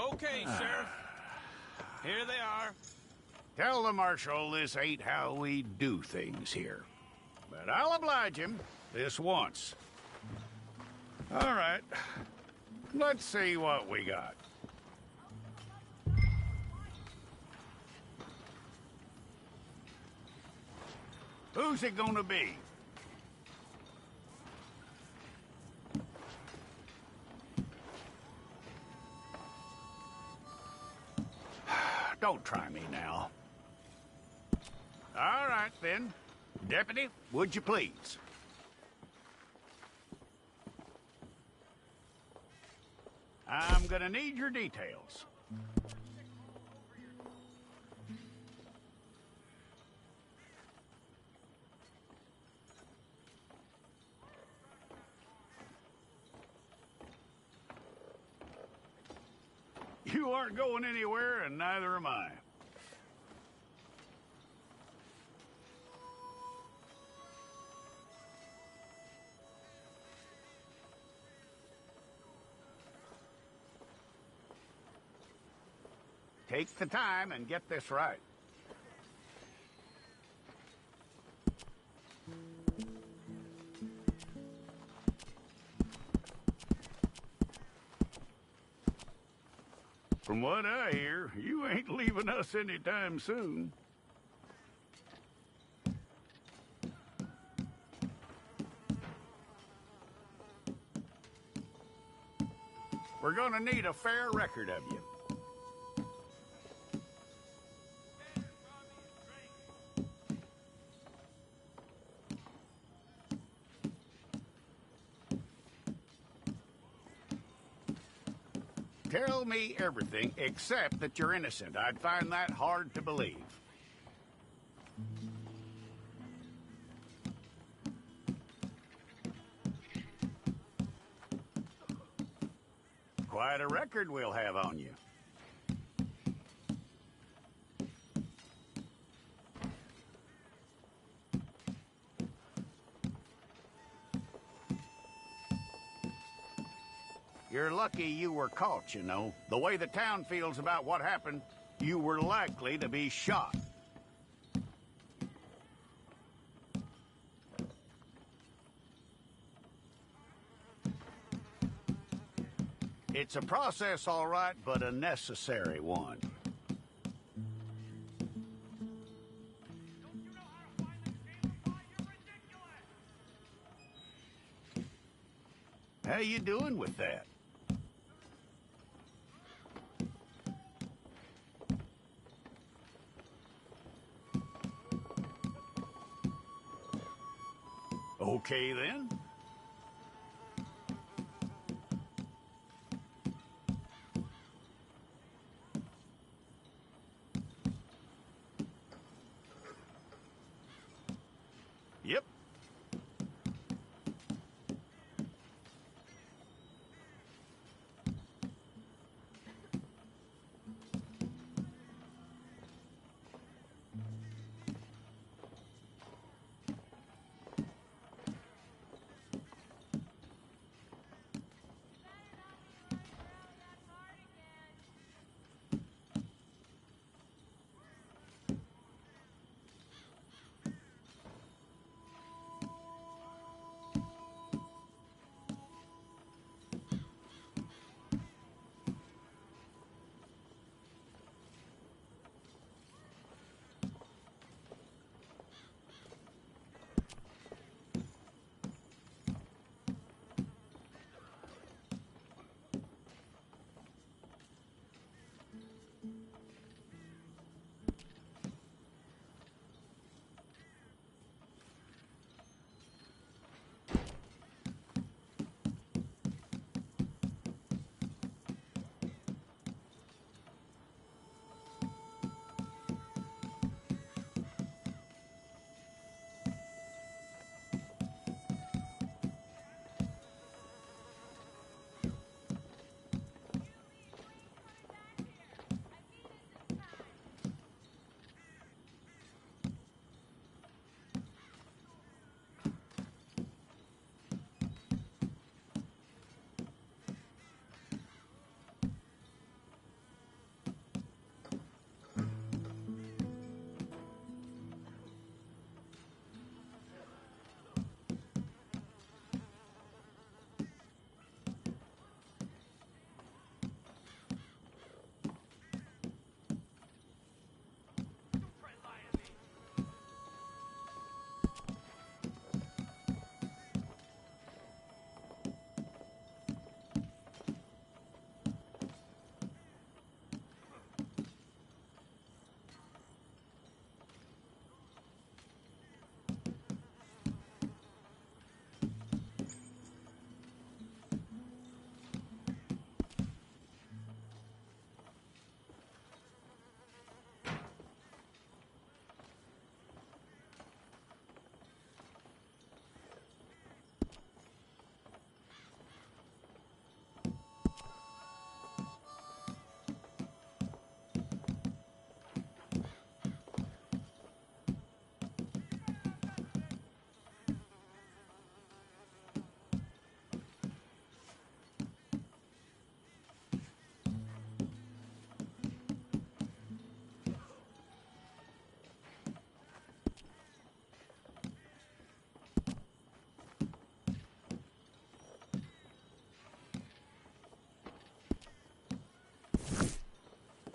Okay, Sheriff. Here they are. Tell the Marshal this ain't how we do things here. But I'll oblige him this once. All right. Let's see what we got. Who's it gonna be? Don't try me now. All right, then. Deputy, would you please? I'm gonna need your details. You aren't going anywhere, and neither am I. Take the time and get this right. From what I hear, you ain't leaving us anytime soon. We're gonna need a fair record of you. Tell me everything except that you're innocent. I'd find that hard to believe. Quite a record we'll have on you. You're lucky you were caught, you know. The way the town feels about what happened, you were likely to be shot. It's a process, all right, but a necessary one. How you doing with that? Okay, then. Yep.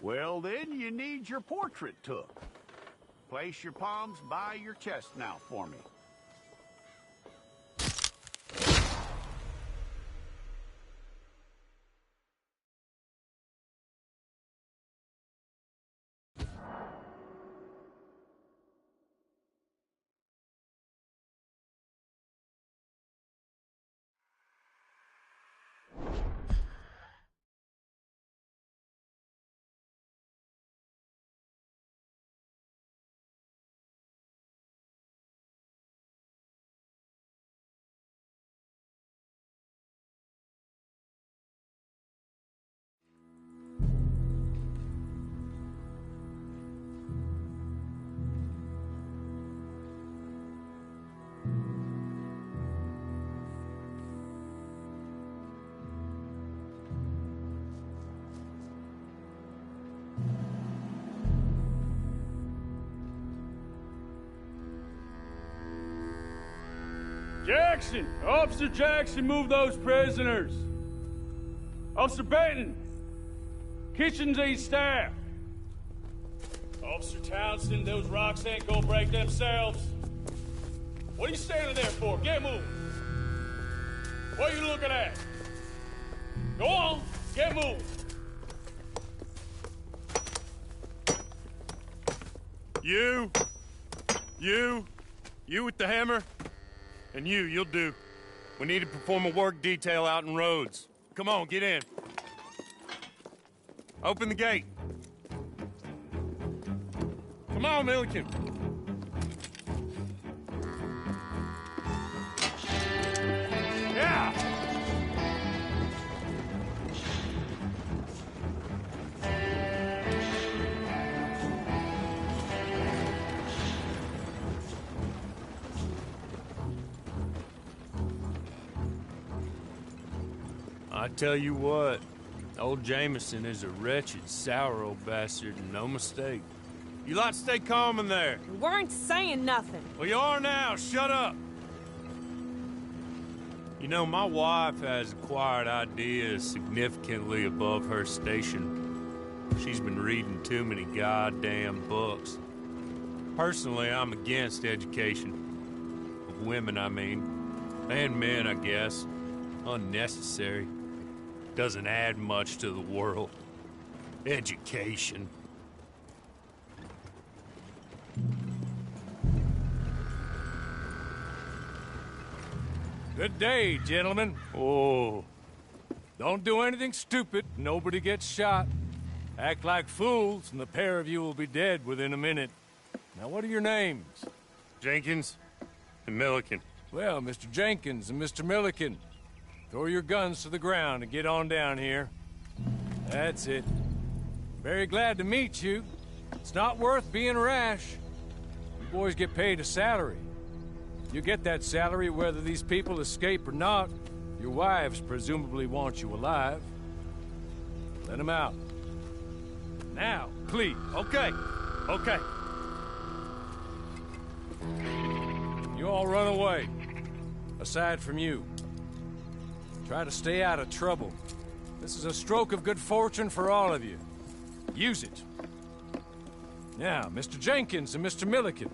Well, then you need your portrait took. Place your palms by your chest now for me. Jackson! Officer Jackson, move those prisoners! Officer Benton! Kitchens aid staff! Officer Townsend, those rocks ain't gonna break themselves. What are you standing there for? Get moving! What are you looking at? Go on, get moving! You with the hammer? And you'll do. We need to perform a work detail out in roads. Come on, get in. Open the gate. Come on, Milliken. Yeah! I tell you what, old Jameson is a wretched, sour old bastard, and no mistake. You lot stay calm in there. We weren't saying nothing. Well, you are now. Shut up. You know, my wife has acquired ideas significantly above her station. She's been reading too many goddamn books. Personally, I'm against education. Of women, I mean. And men, I guess. Unnecessary. Doesn't add much to the world. Education. Good day, gentlemen. Oh. Don't do anything stupid. Nobody gets shot. Act like fools, and the pair of you will be dead within a minute. Now, what are your names? Jenkins and Milliken. Well, Mr. Jenkins and Mr. Milliken, throw your guns to the ground and get on down here. That's it. Very glad to meet you. It's not worth being rash. You boys get paid a salary. You get that salary whether these people escape or not. Your wives presumably want you alive. Let them out. Now, please. Okay. You all run away. Aside from you. Try to stay out of trouble. This is a stroke of good fortune for all of you. Use it. Now, Mr. Jenkins and Mr. Milliken,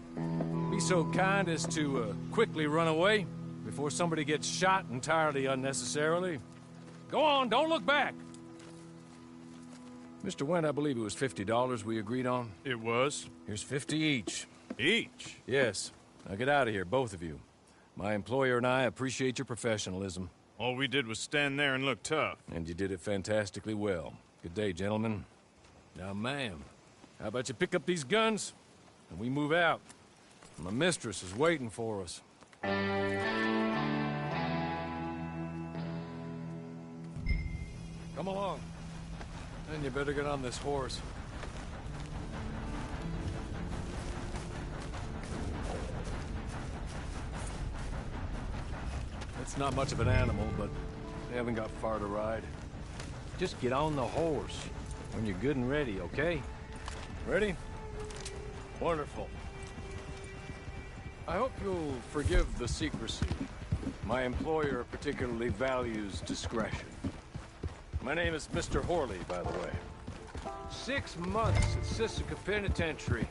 be so kind as to quickly run away before somebody gets shot entirely unnecessarily. Go on, don't look back. Mr. Wendt, I believe it was $50 we agreed on. It was. Here's 50 each. Each? Yes. Now get out of here, both of you. My employer and I appreciate your professionalism. All we did was stand there and look tough. And you did it fantastically well. Good day, gentlemen. Now, ma'am, how about you pick up these guns, and we move out? My mistress is waiting for us. Come along. And you better get on this horse. It's not much of an animal, but they haven't got far to ride. Just get on the horse when you're good and ready, okay? Ready? Wonderful. I hope you'll forgive the secrecy. My employer particularly values discretion. My name is Mr. Horley, by the way. 6 months at Sisika Penitentiary,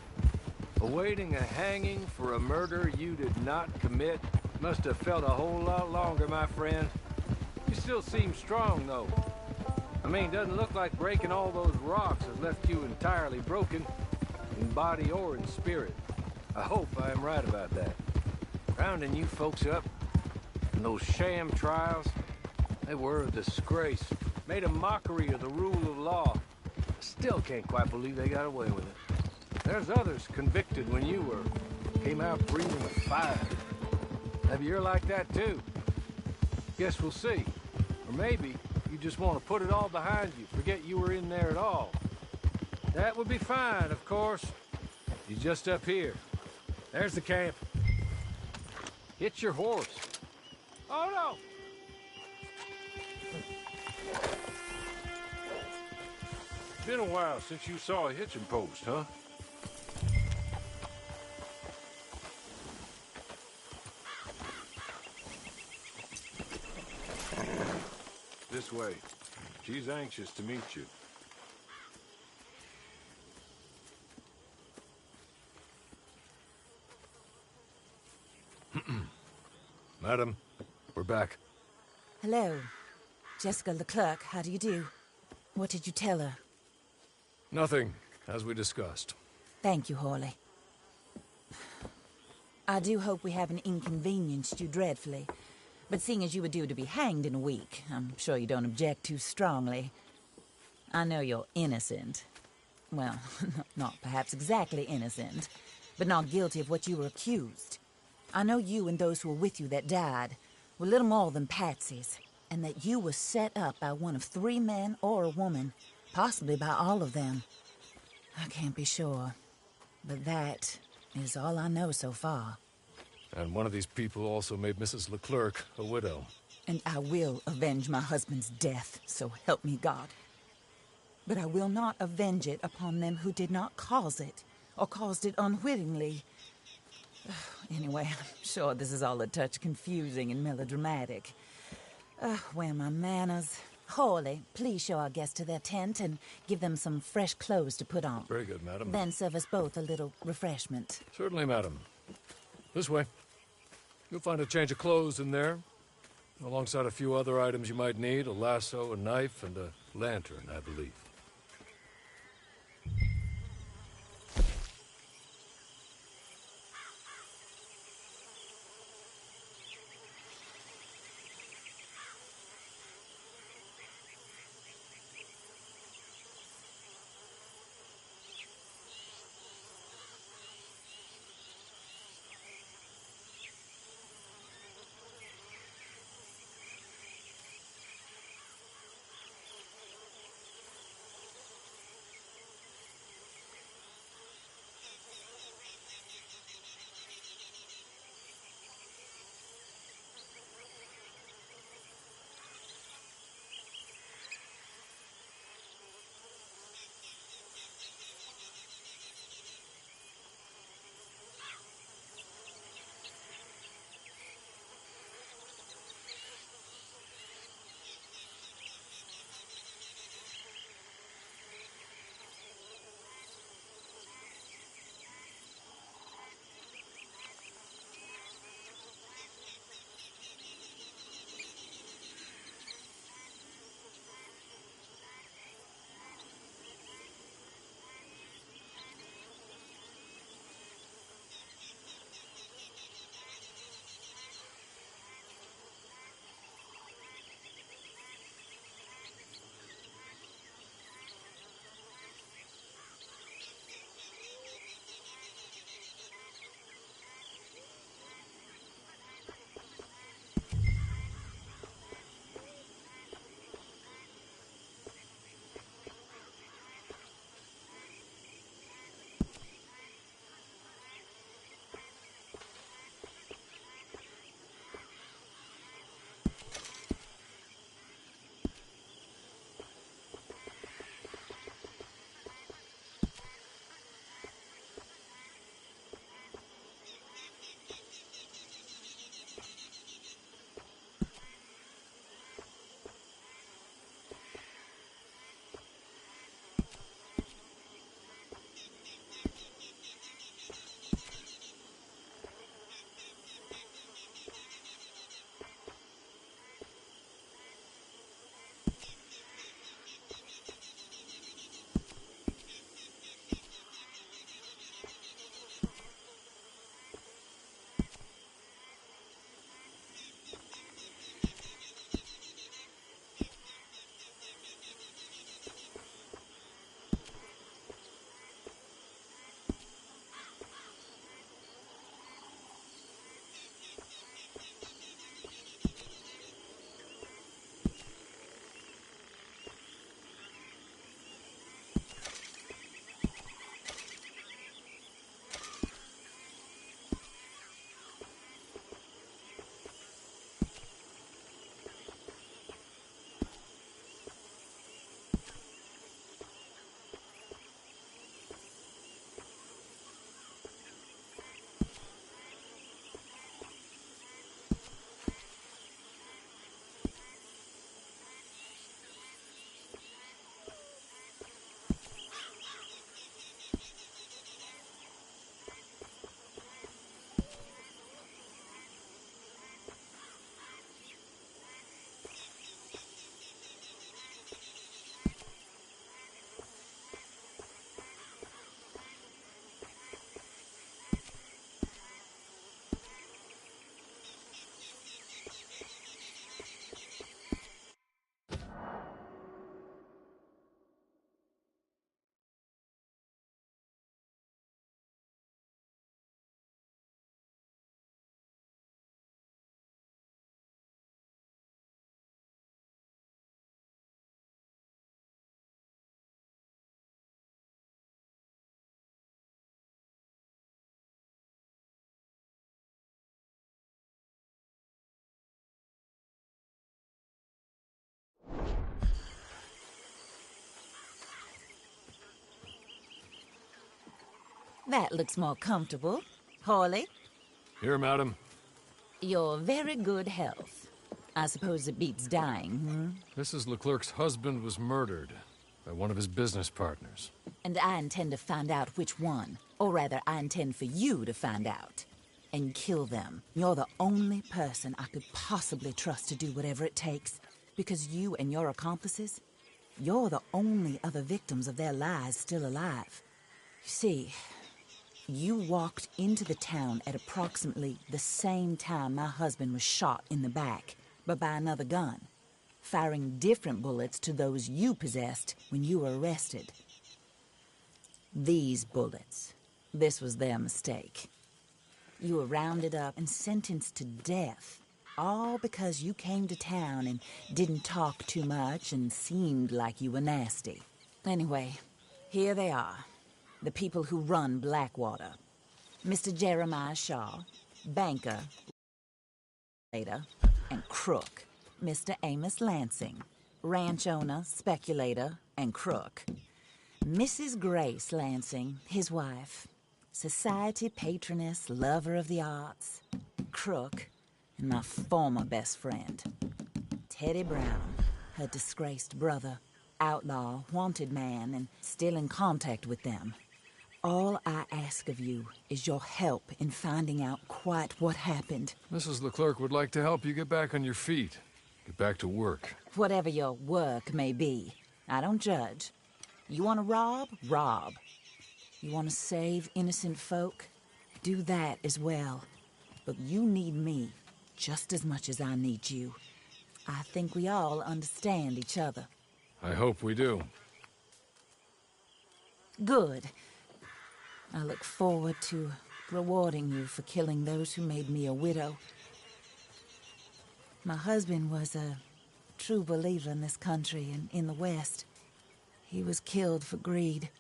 awaiting a hanging for a murder you did not commit. Must have felt a whole lot longer, my friend. You still seem strong, though. I mean, doesn't look like breaking all those rocks has left you entirely broken, in body or in spirit. I hope I am right about that. Rounding you folks up, and those sham trials, they were a disgrace. Made a mockery of the rule of law. I still can't quite believe they got away with it. There's others convicted when you were. Came out breathing fire. Maybe you're like that too. Guess we'll see. Or maybe you just want to put it all behind you, forget you were in there at all. That would be fine, of course. You're just up here. There's the camp. Hit your horse. Oh no! Been a while since you saw a hitching post, huh? This way. She's anxious to meet you. Madam, we're back. Hello. Jessica Leclerc, how do you do? What did you tell her? Nothing, as we discussed. Thank you, Hawley. I do hope we haven't inconvenienced you dreadfully. But seeing as you were due to be hanged in a week, I'm sure you don't object too strongly. I know you're innocent. Well, not perhaps exactly innocent, but not guilty of what you were accused. I know you and those who were with you that died were little more than patsies, and that you were set up by one of 3 men or a woman, possibly by all of them. I can't be sure, but that is all I know so far. And one of these people also made Mrs. Leclerc a widow. And I will avenge my husband's death, so help me God. But I will not avenge it upon them who did not cause it, or caused it unwittingly. Anyway, I'm sure this is all a touch confusing and melodramatic. Where are my manners? Hawley, please show our guests to their tent and give them some fresh clothes to put on. Very good, madam. Then serve us both a little refreshment. Certainly, madam. This way. You'll find a change of clothes in there, alongside a few other items you might need, a lasso, a knife, and a lantern, I believe. That looks more comfortable. Hawley, Here, madam. your very good health. I suppose it beats dying, Mrs. Leclerc's husband was murdered by one of his business partners. And I intend to find out which one. Or rather, I intend for you to find out. And kill them. You're the only person I could possibly trust to do whatever it takes. Because you and your accomplices, you're the only other victims of their lies still alive. You see, you walked into the town at approximately the same time my husband was shot in the back, but by another gun, firing different bullets to those you possessed when you were arrested. These bullets, this was their mistake. You were rounded up and sentenced to death, all because you came to town and didn't talk too much and seemed like you were nasty. Anyway, here they are, the people who run Blackwater. Mr. Jeremiah Shaw, banker, and crook. Mr. Amos Lansing, ranch owner, speculator, and crook. Mrs. Grace Lansing, his wife, society patroness, lover of the arts, crook, and my former best friend. Teddy Brown, her disgraced brother, outlaw, wanted man, and still in contact with them. All I ask of you is your help in finding out quite what happened. Mrs. Leclerc would like to help you get back on your feet. Get back to work. Whatever your work may be, I don't judge. You want to rob? Rob. You want to save innocent folk? Do that as well. But you need me just as much as I need you. I think we all understand each other. I hope we do. Good. I look forward to rewarding you for killing those who made me a widow. My husband was a true believer in this country and in the West. He was killed for greed.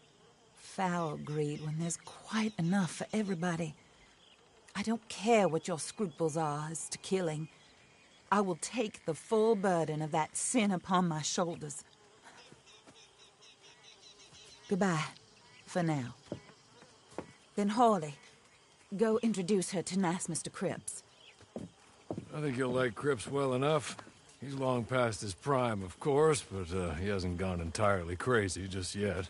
Foul greed when there's quite enough for everybody. I don't care what your scruples are as to killing. I will take the full burden of that sin upon my shoulders. Goodbye, for now. Then Hawley, go introduce her to nice Mr. Cripps. I think you'll like Cripps well enough. He's long past his prime, of course, but he hasn't gone entirely crazy just yet.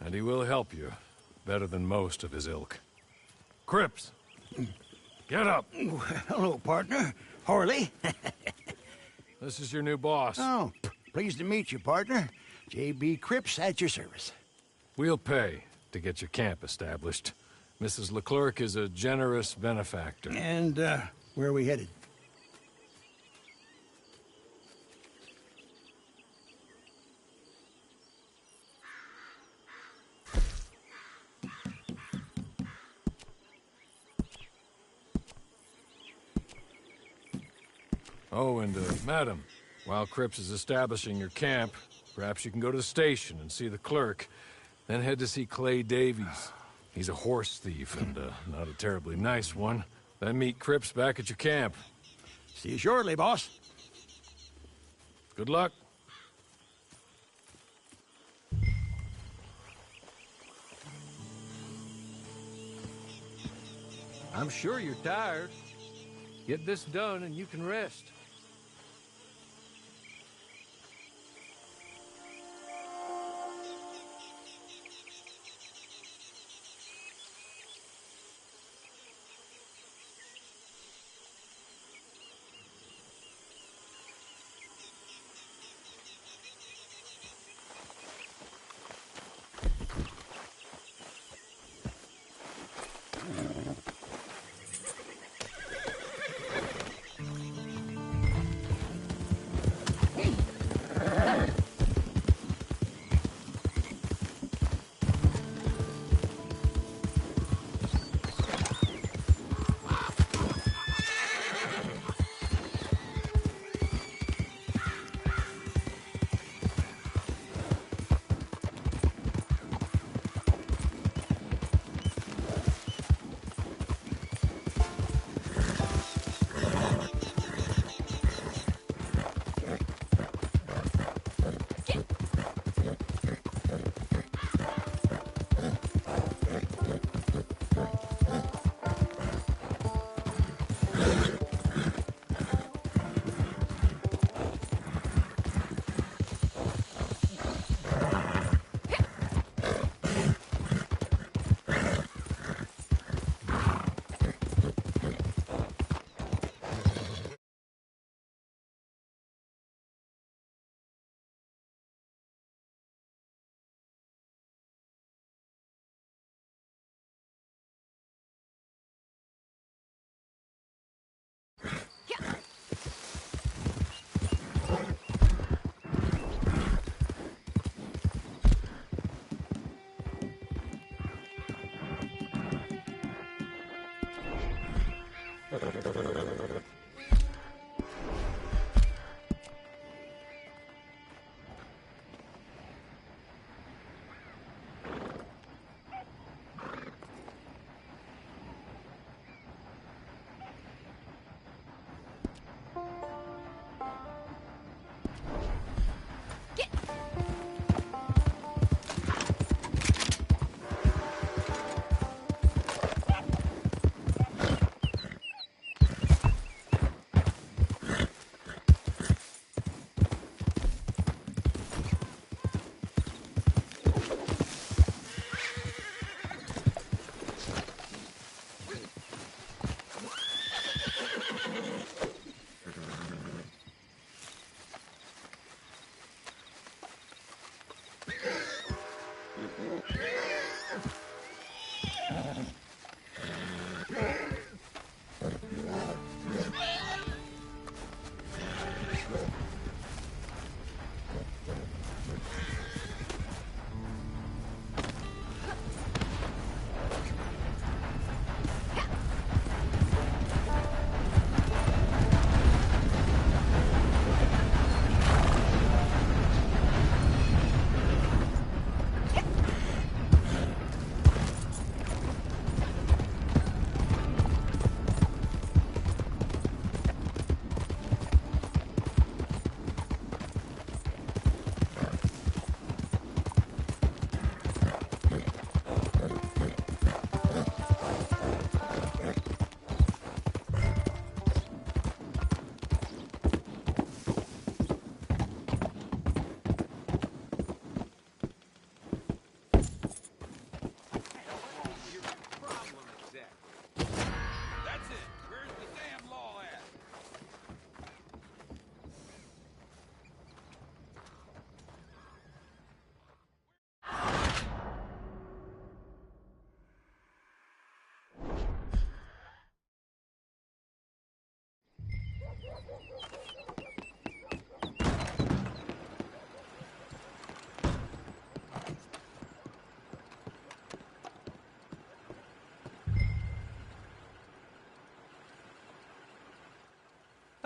And he will help you, better than most of his ilk. Cripps! Get up! Hello, partner. Hawley. This is your new boss. Oh, pleased to meet you, partner. J.B. Cripps at your service. We'll pay to get your camp established. Mrs. Leclerc is a generous benefactor. And, where are we headed? Oh, and, madam, while Cripps is establishing your camp, perhaps you can go to the station and see the clerk, then head to see Clay Davies. He's a horse thief, and, not a terribly nice one. Then meet Cripps back at your camp. See you shortly, boss. Good luck. I'm sure you're tired. Get this done and you can rest.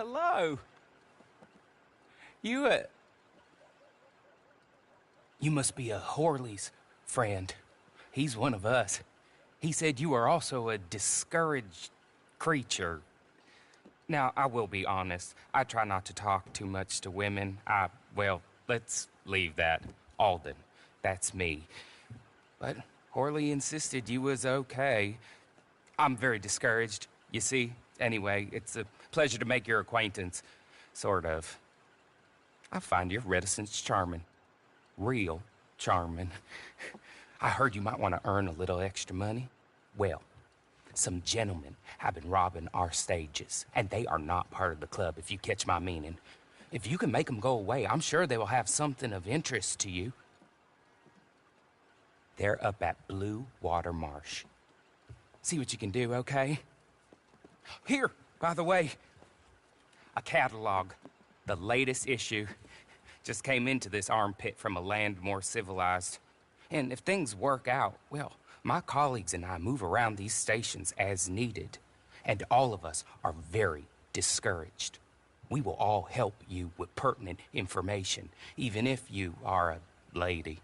Hello. You must be a Horley's friend. He's one of us. He said you are also a discouraged creature. Now, I will be honest. I try not to talk too much to women. Well, let's leave that. Alden, that's me. But Horley insisted you was okay. I'm very discouraged, you see. Anyway, it's a pleasure to make your acquaintance. Sort of. I find your reticence charming. Real charming. I heard you might want to earn a little extra money. Well, some gentlemen have been robbing our stages, and they are not part of the club, if you catch my meaning. If you can make them go away, I'm sure they will have something of interest to you. They're up at Blue Water Marsh. See what you can do, okay? Here, by the way, a catalog. The latest issue just came into this armpit from a land more civilized. And if things work out, well, my colleagues and I move around these stations as needed. And all of us are very discouraged. We will all help you with pertinent information, even if you are a lady.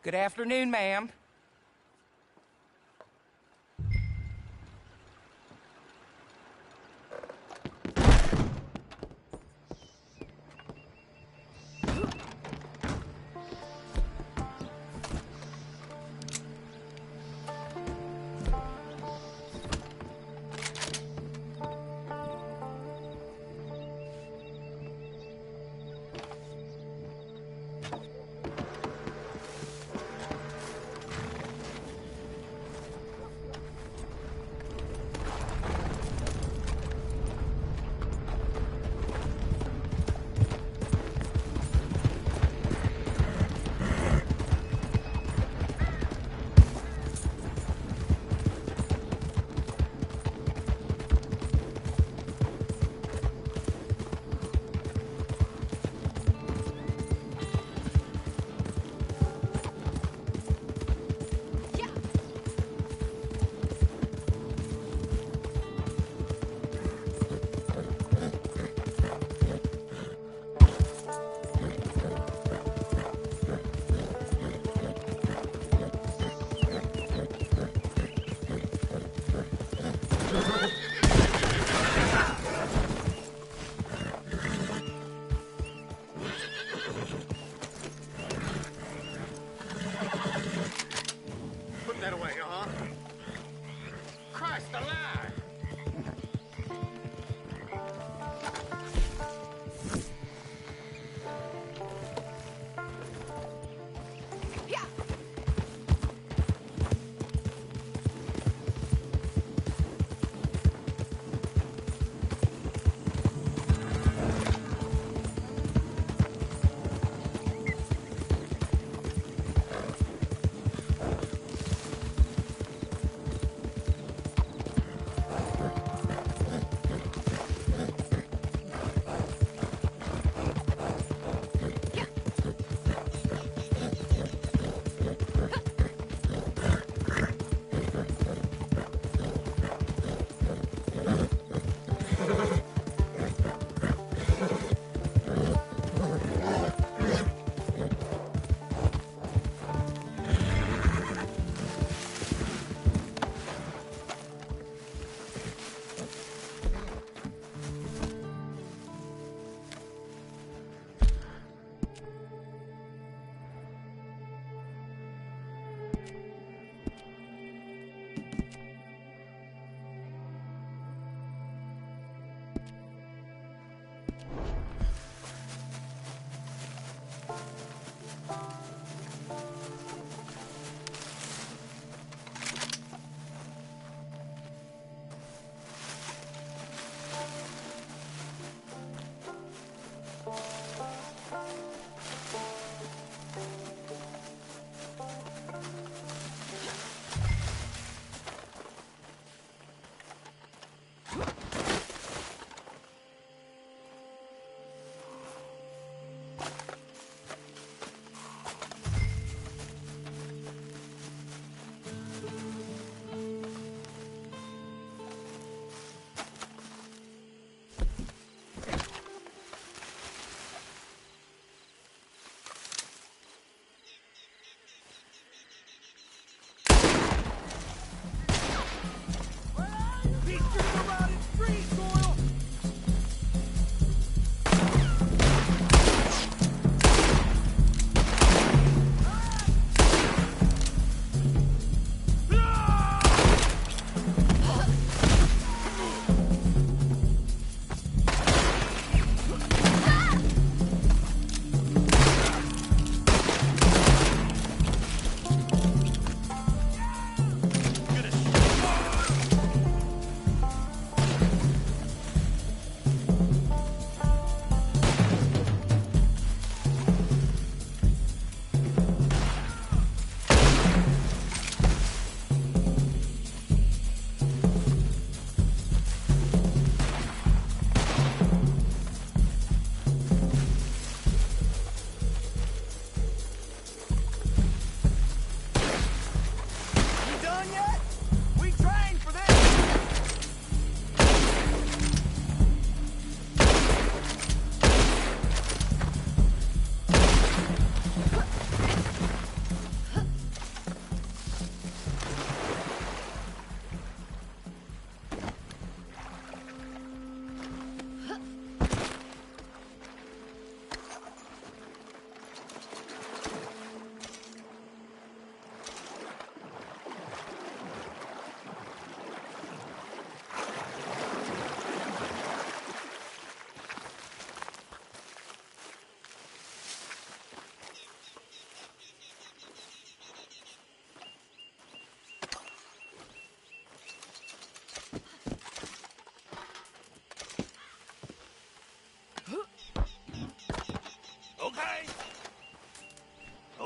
Good afternoon, ma'am.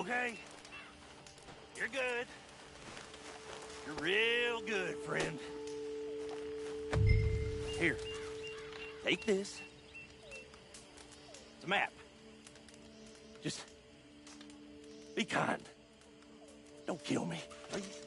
Okay. You're good. You're real good, friend. Here. Take this. It's a map. Just be kind. Don't kill me, please.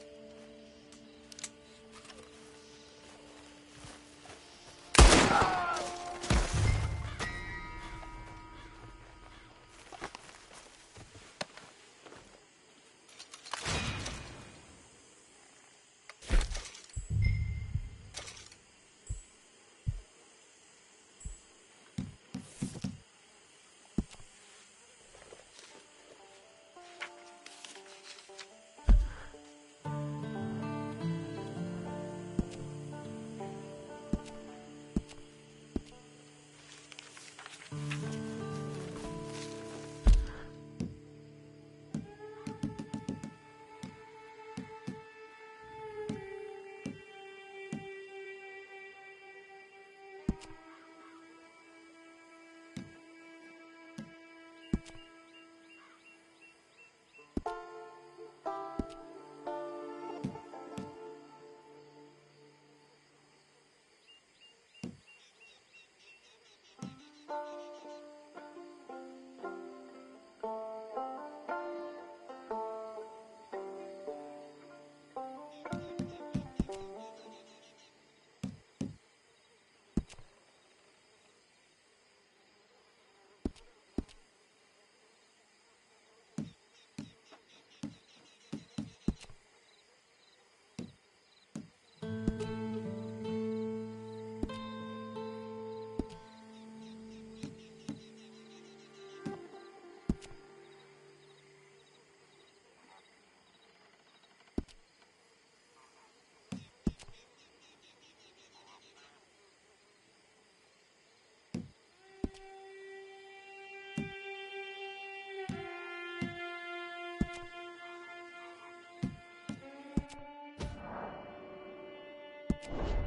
You